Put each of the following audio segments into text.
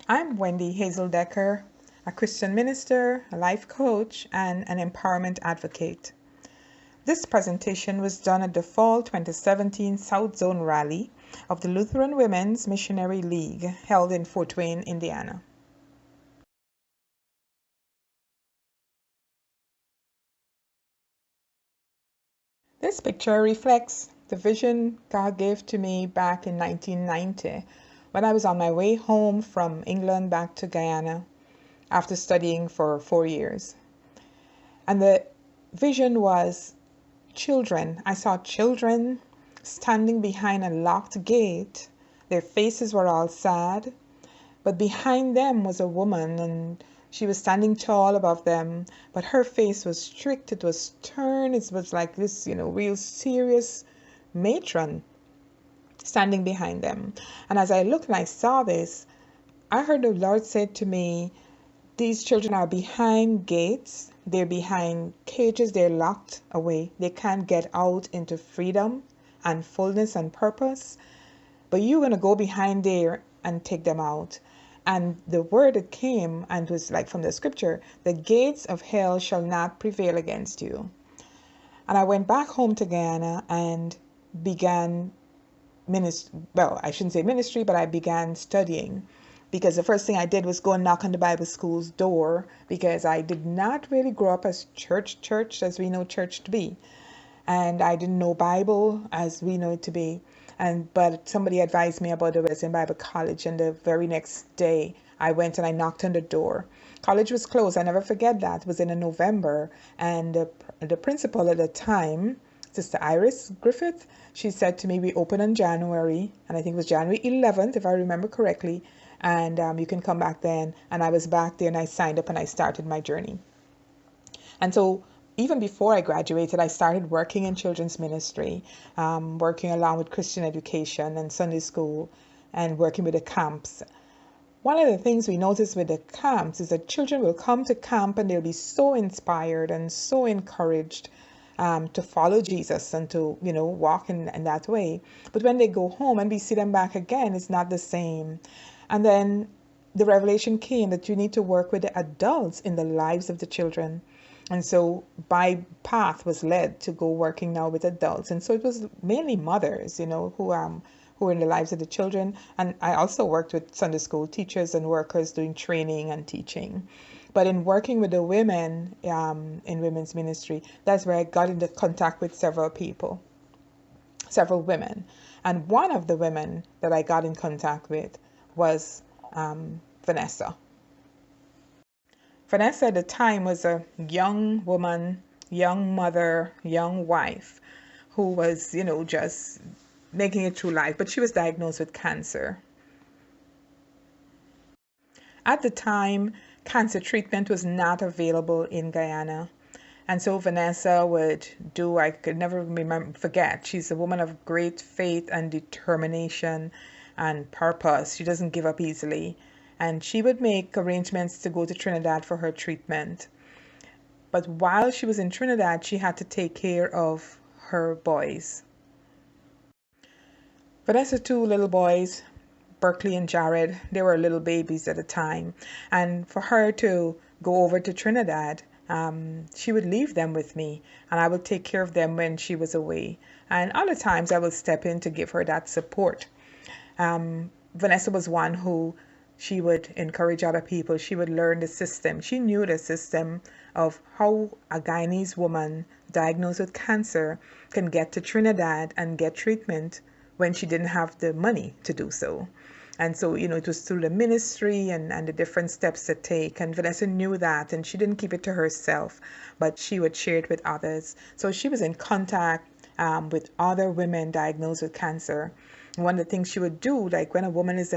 I'm Wendy Hazel Decker, a Christian minister, a life coach, and an empowerment advocate. This presentation was done at the Fall 2017 South Zone Rally of the Lutheran Women's Missionary League held in Fort Wayne, Indiana. This picture reflects the vision God gave to me back in 1990 when I was on my way home from England back to Guyana after studying for 4 years. And the vision was children. I saw children standing behind a locked gate. Their faces were all sad, but behind them was a woman, and she was standing tall above them, but her face was strict. It was stern. It was like this, real serious matron standing behind them. And as I looked and I saw this, I heard the Lord said to me, these children are behind gates, they're behind cages, they're locked away. They can't get out into freedom and fullness and purpose. But you're going to go behind there and take them out. And the word that came and was like from the scripture, the gates of hell shall not prevail against you. And I went back home to Guyana and began ministry. Well, I shouldn't say ministry, but I began studying, because the first thing I did was go and knock on the Bible school's door, because I did not really grow up as church as we know church to be, and I didn't know Bible as we know it to be. But somebody advised me about the Wesleyan Bible College, and the very next day I went and I knocked on the door. College was closed. I never forget that. It was in November, and the principal at the time, Sister Iris Griffith, she said to me, we open on January, and I think it was January 11th, if I remember correctly, and you can come back then. And I was back there and I signed up and I started my journey. And so even before I graduated, I started working in children's ministry, working along with Christian education and Sunday school, and working with the camps. One of the things we notice with the camps is that children will come to camp and they'll be so inspired and so encouraged to follow Jesus and to, walk in that way. But when they go home and we see them back again, it's not the same. And then the revelation came that you need to work with the adults in the lives of the children. And so my path was led to go working now with adults. And so it was mainly mothers, who were in the lives of the children. And I also worked with Sunday school teachers and workers doing training and teaching. But in working with the women in women's ministry, that's where I got into contact with several people, several women. And one of the women that I got in contact with was Vanessa. Vanessa at the time was a young woman, young mother, young wife who was, just making it through life. But she was diagnosed with cancer. At the time, cancer treatment was not available in Guyana. And so Vanessa would do, I could never forget, she's a woman of great faith and determination and purpose. She doesn't give up easily. And she would make arrangements to go to Trinidad for her treatment. But while she was in Trinidad, she had to take care of her boys. Vanessa's two little boys, Berkeley and Jared, they were little babies at the time. And for her to go over to Trinidad, she would leave them with me, and I would take care of them when she was away. And other times I would step in to give her that support. Vanessa was one who she would encourage other people. She would learn the system. She knew the system of how a Guyanese woman diagnosed with cancer can get to Trinidad and get treatment when she didn't have the money to do so. And so, it was through the ministry and the different steps to take. And Vanessa knew that, and she didn't keep it to herself, but she would share it with others. So she was in contact with other women diagnosed with cancer. One of the things she would do, like when a woman is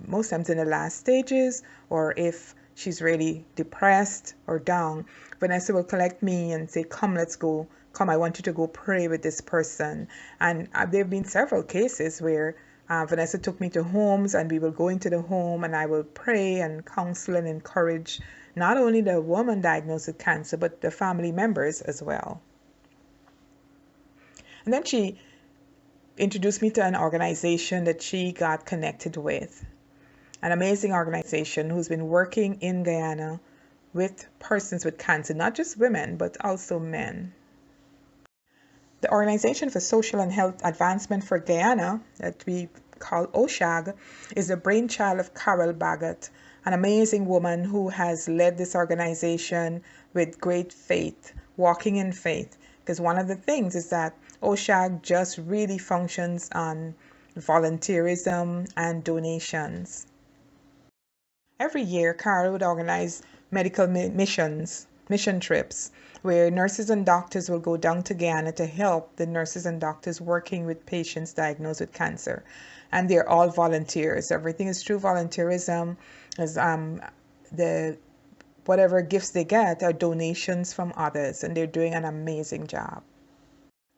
most times in the last stages, or if she's really depressed or down, Vanessa will collect me and say, come, let's go. Come, I want you to go pray with this person. And there have been several cases where Vanessa took me to homes, and we will go into the home and I will pray and counsel and encourage not only the woman diagnosed with cancer, but the family members as well. And then she introduced me to an organization that she got connected with. an amazing organization who's been working in Guyana with persons with cancer, not just women, but also men. The Organization for Social and Health Advancement for Guyana, that we call OSHAG, is the brainchild of Carol Baggett, an amazing woman who has led this organization with great faith, walking in faith. Because one of the things is that OSHAG just really functions on volunteerism and donations. Every year, Carol would organize medical mission trips, where nurses and doctors will go down to Guyana to help the nurses and doctors working with patients diagnosed with cancer. And they're all volunteers. Everything is through volunteerism. As the whatever gifts they get are donations from others, and they're doing an amazing job.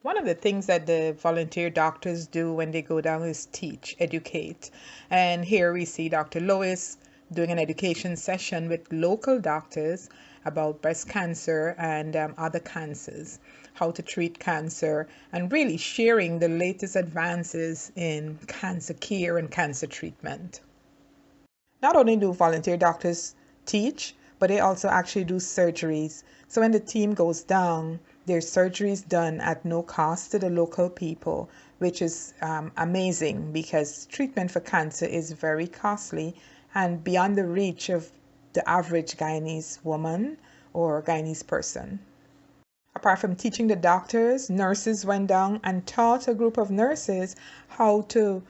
One of the things that the volunteer doctors do when they go down is teach, educate. And here we see Dr. Lois doing an education session with local doctors about breast cancer and other cancers, how to treat cancer, and really sharing the latest advances in cancer care and cancer treatment. Not only do volunteer doctors teach, but they also actually do surgeries. So when the team goes down, there's surgeries done at no cost to the local people, which is amazing because treatment for cancer is very costly and beyond the reach of the average Guyanese woman or Guyanese person. Apart from teaching the doctors, nurses went down and taught a group of nurses how to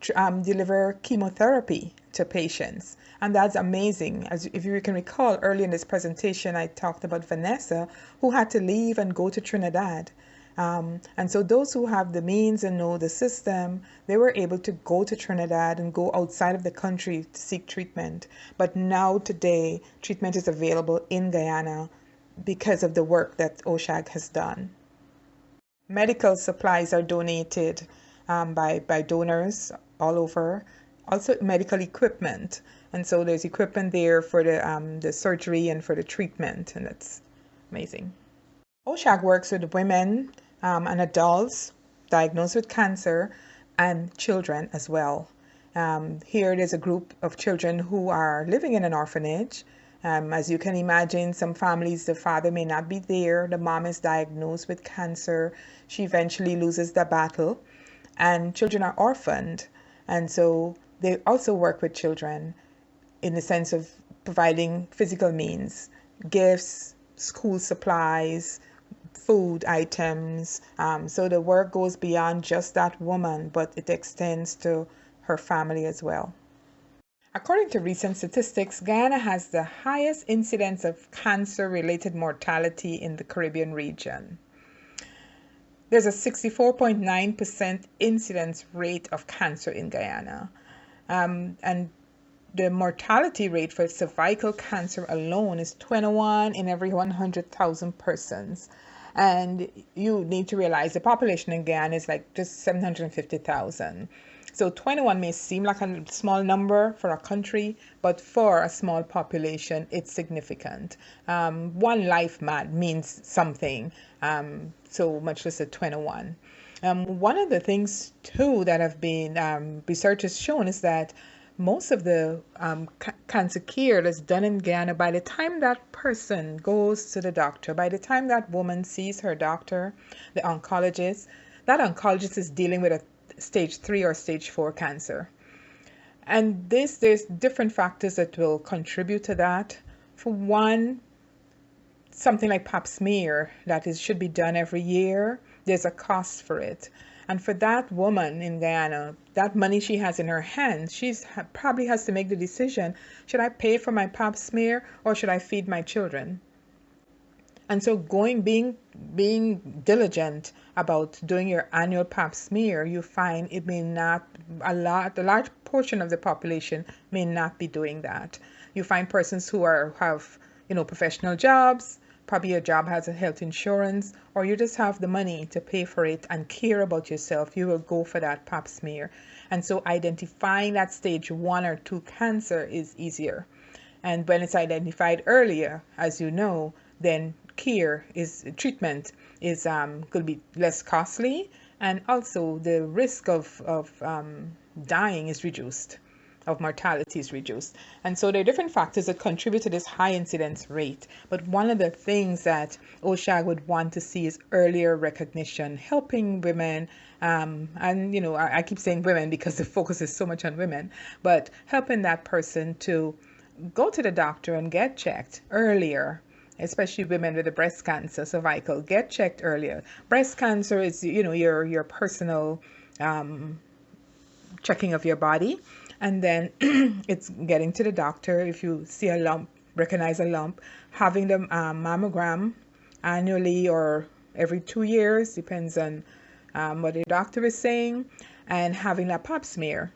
deliver chemotherapy to patients. And that's amazing. As if you can recall, earlier in this presentation, I talked about Vanessa, who had to leave and go to Trinidad. And so those who have the means and know the system, they were able to go to Trinidad and go outside of the country to seek treatment. But now today, treatment is available in Guyana because of the work that OSHAG has done. Medical supplies are donated by donors all over. Also medical equipment. And so there's equipment there for the surgery and for the treatment, and that's amazing. OSHAG works with women and adults diagnosed with cancer and children as well. Here there's a group of children who are living in an orphanage. As you can imagine, some families, the father may not be there. The mom is diagnosed with cancer. She eventually loses the battle, and children are orphaned. And so they also work with children in the sense of providing physical means, gifts, school supplies, food items. So the work goes beyond just that woman, but it extends to her family as well. According to recent statistics, Guyana has the highest incidence of cancer-related mortality in the Caribbean region. There's a 64.9% incidence rate of cancer in Guyana. And the mortality rate for cervical cancer alone is 21 in every 100,000 persons. And you need to realize the population in Guyana is like just 750,000. So 21 may seem like a small number for a country, but for a small population, it's significant. One life means something, so much less than 21. One of the things, too, that have been research has shown is that most of the cancer care that's done in Guyana, by the time that person goes to the doctor, by the time that woman sees her doctor, the oncologist, that oncologist is dealing with a stage 3 or stage 4 cancer. And there's different factors that will contribute to that. For one, something like pap smear should be done every year. There's a cost for it. And for that woman in Guyana, that money she has in her hands, probably has to make the decision, should I pay for my pap smear or should I feed my children? And so being diligent about doing your annual pap smear, you find it may not, a large portion of the population may not be doing that. You find persons who have professional jobs, probably your job has a health insurance, or you just have the money to pay for it and care about yourself, you will go for that pap smear. And so identifying that stage 1 or 2 cancer is easier. And when it's identified earlier, as you know, then treatment is going to be less costly, and also the risk of dying is reduced. of mortality is reduced. And so there are different factors that contribute to this high incidence rate. But one of the things that OSHAG would want to see is earlier recognition, helping women. And, you know, I keep saying women because the focus is so much on women, but helping that person to go to the doctor and get checked earlier, especially women with the breast cancer, cervical, get checked earlier. Breast cancer is, you know, your personal checking of your body, and then it's getting to the doctor if you see a lump, recognize a lump, having the mammogram annually or every 2 years, depends on what the doctor is saying, and having a pap smear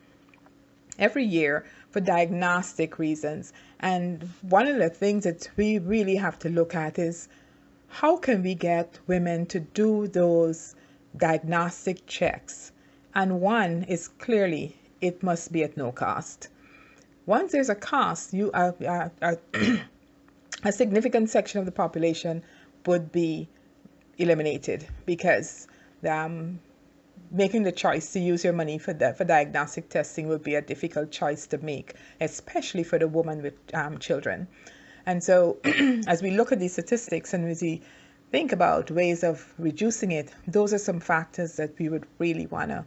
every year for diagnostic reasons. And one of the things that we really have to look at is how can we get women to do those diagnostic checks? And one is clearly it must be at no cost. Once there's a cost, you a significant section of the population would be eliminated, because making the choice to use your money for diagnostic testing would be a difficult choice to make, especially for the woman with children. And so as we look at these statistics and as we think about ways of reducing it, those are some factors that we would really want to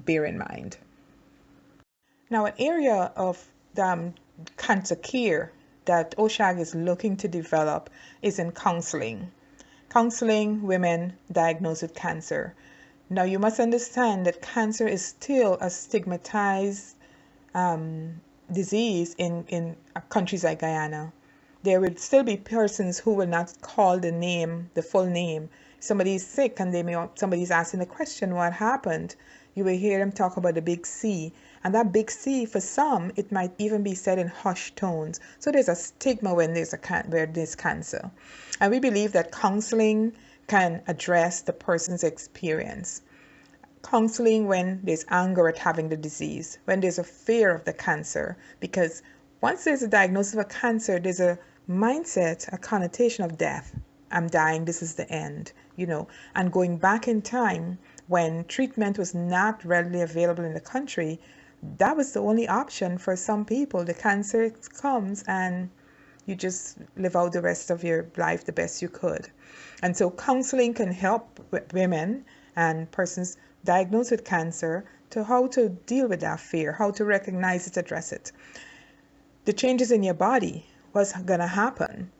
bear in mind. Now, an area of cancer care that OSHAG is looking to develop is in counseling. Counseling women diagnosed with cancer. Now, you must understand that cancer is still a stigmatized disease in countries like Guyana. There will still be persons who will not call the full name. Somebody is sick and somebody's asking the question, what happened? You will hear them talk about the big C. And that big C, for some, it might even be said in hushed tones. So there's a stigma when there's cancer. And we believe that counseling can address the person's experience. Counseling when there's anger at having the disease, when there's a fear of the cancer, because once there's a diagnosis of a cancer, there's a mindset, a connotation of death. I'm dying, this is the end, you know. And going back in time when treatment was not readily available in the country, that was the only option for some people. The cancer comes and you just live out the rest of your life the best you could. And so counseling can help women and persons diagnosed with cancer to how to deal with that fear, how to recognize it, address it. The changes in your body, what's going to happen?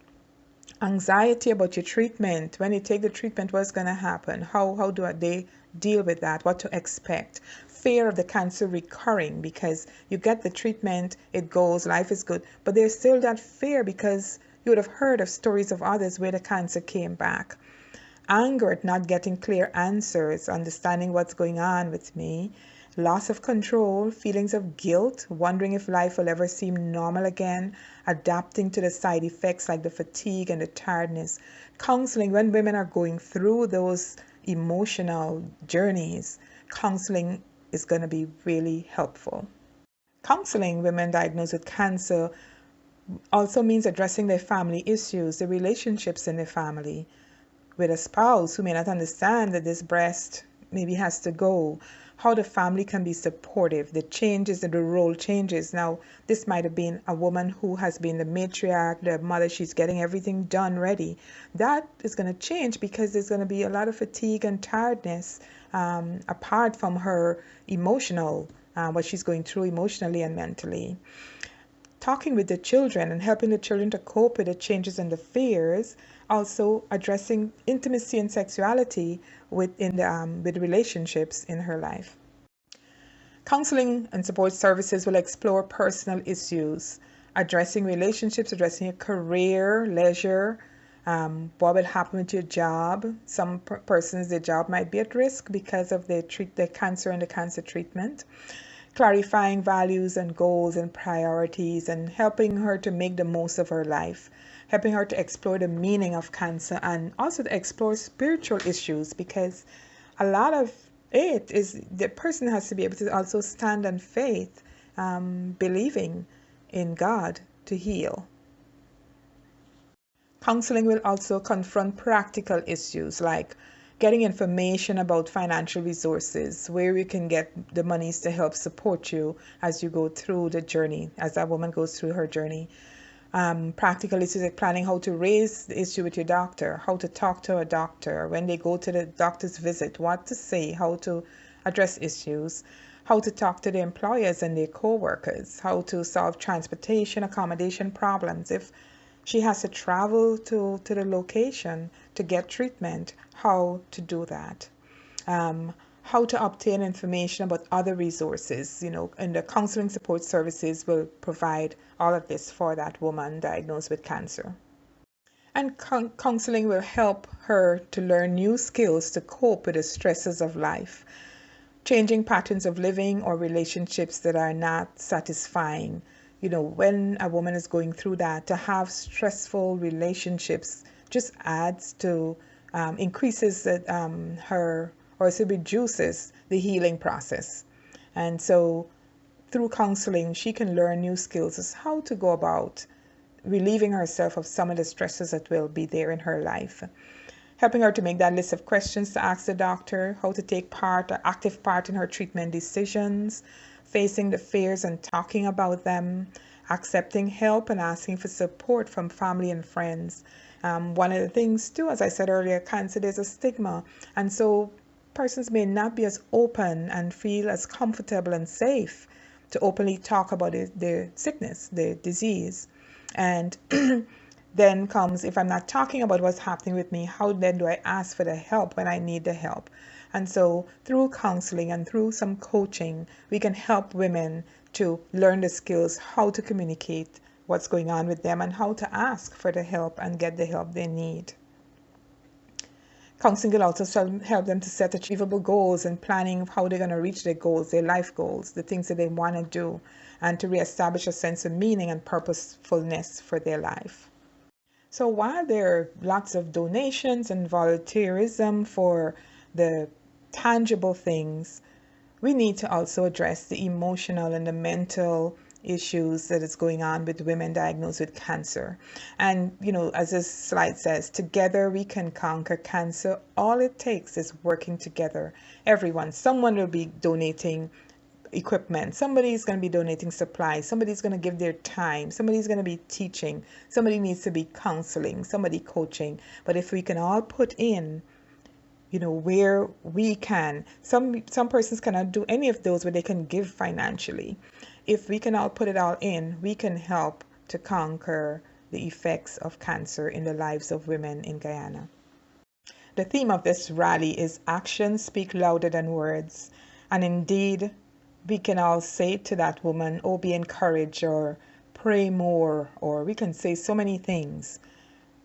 Anxiety about your treatment, when you take the treatment, what's going to happen? How do they deal with that? What to expect? Fear of the cancer recurring, because you get the treatment, it goes, life is good, but there's still that fear because you would have heard of stories of others where the cancer came back. Anger at not getting clear answers, understanding what's going on with me. Loss of control, feelings of guilt, wondering if life will ever seem normal again, adapting to the side effects like the fatigue and the tiredness. Counseling, when women are going through those emotional journeys, counseling is going to be really helpful. Counseling women diagnosed with cancer also means addressing their family issues, the relationships in their family, with a spouse who may not understand that this breast maybe has to go, how the family can be supportive, the changes and the role changes. Now, this might have been a woman who has been the matriarch, the mother, she's getting everything done ready. That is going to change because there's going to be a lot of fatigue and tiredness apart from her emotional, what she's going through emotionally and mentally. Talking with the children and helping the children to cope with the changes and the fears, also addressing intimacy and sexuality with relationships in her life. Counseling and support services will explore personal issues, addressing relationships, addressing your career, leisure, what will happen with your job. Some persons, their job might be at risk because of the cancer and the cancer treatment. Clarifying values and goals and priorities, and helping her to make the most of her life, helping her to explore the meaning of cancer, and also to explore spiritual issues, because a lot of it is the person has to be able to also stand on faith, believing in God to heal. Counseling will also confront practical issues like getting information about financial resources, where you can get the monies to help support you as you go through the journey, as that woman goes through her journey. Practical issues like planning how to raise the issue with your doctor, how to talk to a doctor when they go to the doctor's visit, what to say, how to address issues, how to talk to the employers and their co-workers, how to solve transportation, accommodation problems. If she has to travel to the location to get treatment, how to do that. How to obtain information about other resources, and the counseling support services will provide all of this for that woman diagnosed with cancer. And counseling will help her to learn new skills to cope with the stresses of life, changing patterns of living or relationships that are not satisfying. When a woman is going through that, to have stressful relationships just adds to, increases her, or it reduces the healing process. And so through counseling, she can learn new skills as how to go about relieving herself of some of the stresses that will be there in her life. Helping her to make that list of questions to ask the doctor, how to take part, or active part in her treatment decisions, facing the fears and talking about them, accepting help and asking for support from family and friends. One of the things too, as I said earlier, cancer, there's a stigma. And so persons may not be as open and feel as comfortable and safe to openly talk about their sickness, their disease. And then comes, if I'm not talking about what's happening with me, how then do I ask for the help when I need the help? And so through counseling and through some coaching, we can help women to learn the skills, how to communicate what's going on with them and how to ask for the help and get the help they need. Counseling will also help them to set achievable goals and planning of how they're going to reach their goals, their life goals, the things that they want to do, and to reestablish a sense of meaning and purposefulness for their life. So while there are lots of donations and volunteerism for the tangible things, we need to also address the emotional and the mental issues that is going on with women diagnosed with cancer. And, as this slide says, together we can conquer cancer. All it takes is working together. Everyone, someone will be donating equipment, somebody's going to be donating supplies, somebody's going to give their time, somebody's going to be teaching, somebody needs to be counseling, somebody coaching. But if we can all put in, where we can, some persons cannot do any of those where they can give financially. If we can all put it all in, we can help to conquer the effects of cancer in the lives of women in Guyana. The theme of this rally is actions speak louder than words. And indeed, we can all say to that woman, oh, be encouraged, or pray more, or we can say so many things,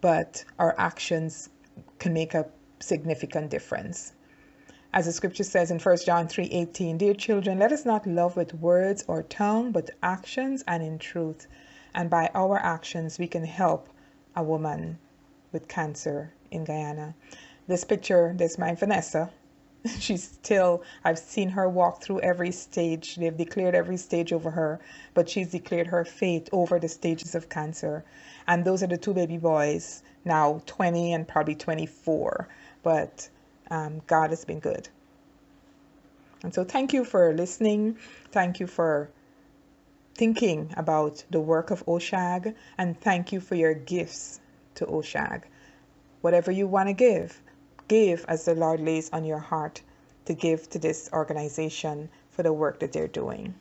but our actions can make a significant difference. As the scripture says in 1 John 3:18, dear children, let us not love with words or tongue, but actions and in truth. And by our actions, we can help a woman with cancer in Guyana. This picture, there's my Vanessa. I've seen her walk through every stage. They've declared every stage over her, but she's declared her fate over the stages of cancer. And those are the two baby boys, now 20 and probably 24. But God has been good. And so thank you for listening. Thank you for thinking about the work of OSHAG, and thank you for your gifts to OSHAG. Whatever you want to give as the Lord lays on your heart to give to this organization for the work that they're doing.